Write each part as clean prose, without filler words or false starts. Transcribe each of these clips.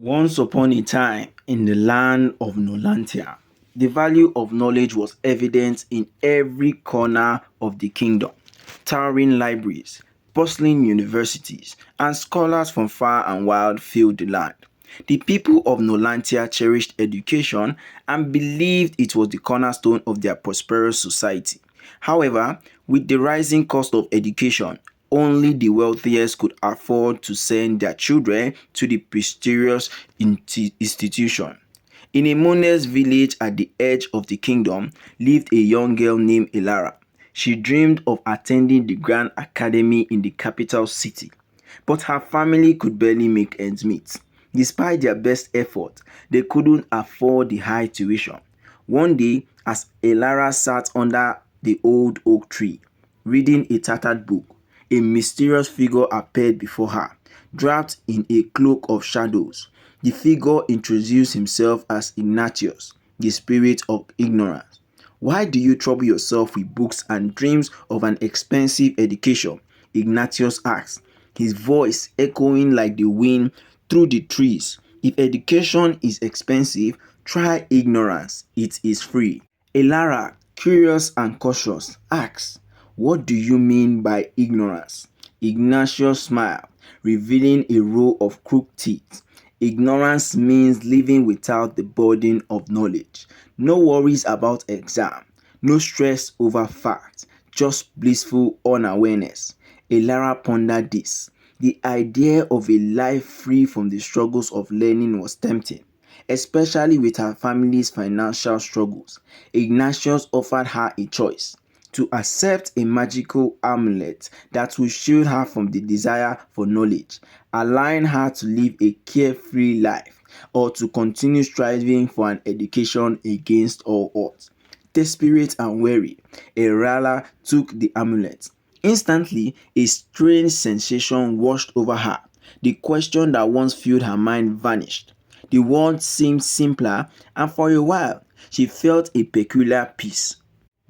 Once upon a time, in the land of Nolantia, the value of knowledge was evident in every corner of the kingdom. Towering libraries, bustling universities, and scholars from far and wide filled the land. The people of Nolantia cherished education and believed it was the cornerstone of their prosperous society. However, with the rising cost of education, only the wealthiest could afford to send their children to the prestigious institution. In a modest village at the edge of the kingdom lived a young girl named Elara. She dreamed of attending the Grand Academy in the capital city, but her family could barely make ends meet. Despite their best effort, they couldn't afford the high tuition. One day, as Elara sat under the old oak tree, reading a tattered book, a mysterious figure appeared before her, draped in a cloak of shadows. The figure introduced himself as Ignatius, the spirit of ignorance. Why do you trouble yourself with books and dreams of an expensive education? Ignatius asked, his voice echoing like the wind through the trees. If education is expensive, try ignorance. It is free. Elara, curious and cautious, asked, what do you mean by ignorance? Ignatius smiled, revealing a row of crooked teeth. Ignorance means living without the burden of knowledge. No worries about exam, no stress over facts, just blissful unawareness. Elara pondered this. The idea of a life free from the struggles of learning was tempting, especially with her family's financial struggles. Ignatius offered her a choice: to accept a magical amulet that will shield her from the desire for knowledge, allowing her to live a carefree life, or to continue striving for an education against all odds. Desperate and weary, Erala took the amulet. Instantly, a strange sensation washed over her. The question that once filled her mind vanished. The world seemed simpler, and for a while, she felt a peculiar peace.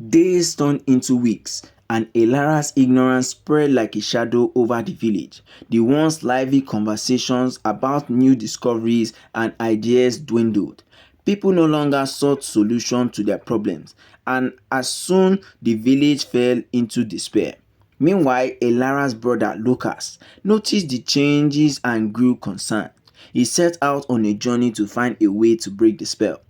Days turned into weeks, and Elara's ignorance spread like a shadow over the village. The once lively conversations about new discoveries and ideas dwindled. People no longer sought solutions to their problems, and as soon the village fell into despair. Meanwhile, Elara's brother Lucas noticed the changes and grew concerned. He set out on a journey to find a way to break the spell.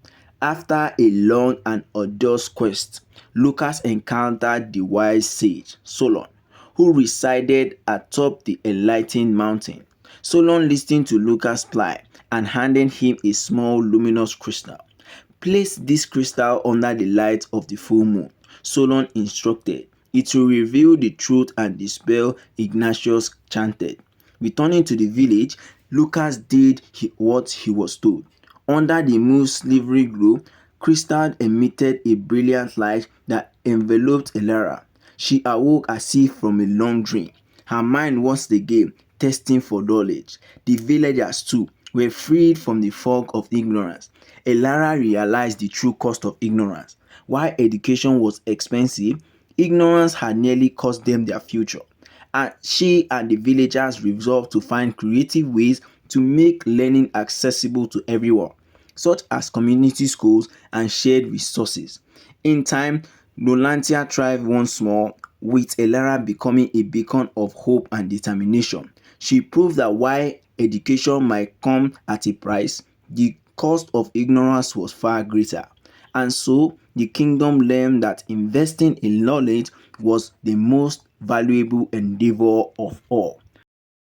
After a long and arduous quest, Lucas encountered the wise sage, Solon, who resided atop the enlightened mountain. Solon listened to Lucas' plea and handed him a small luminous crystal. Place this crystal under the light of the full moon, Solon instructed. It will reveal the truth and dispel Ignatius chanted. Returning to the village, Lucas did what he was told. Under the moon's silvery glow, crystal emitted a brilliant light that enveloped Elara. She awoke as if from a long dream. Her mind once again testing for knowledge. The villagers too were freed from the fog of ignorance. Elara realized the true cost of ignorance. While education was expensive, ignorance had nearly cost them their future. And she and the villagers resolved to find creative ways to make learning accessible to everyone, such as community schools and shared resources. In time, Nolantia thrived once more, with Elara becoming a beacon of hope and determination. She proved that while education might come at a price, the cost of ignorance was far greater. And so, the kingdom learned that investing in knowledge was the most valuable endeavor of all.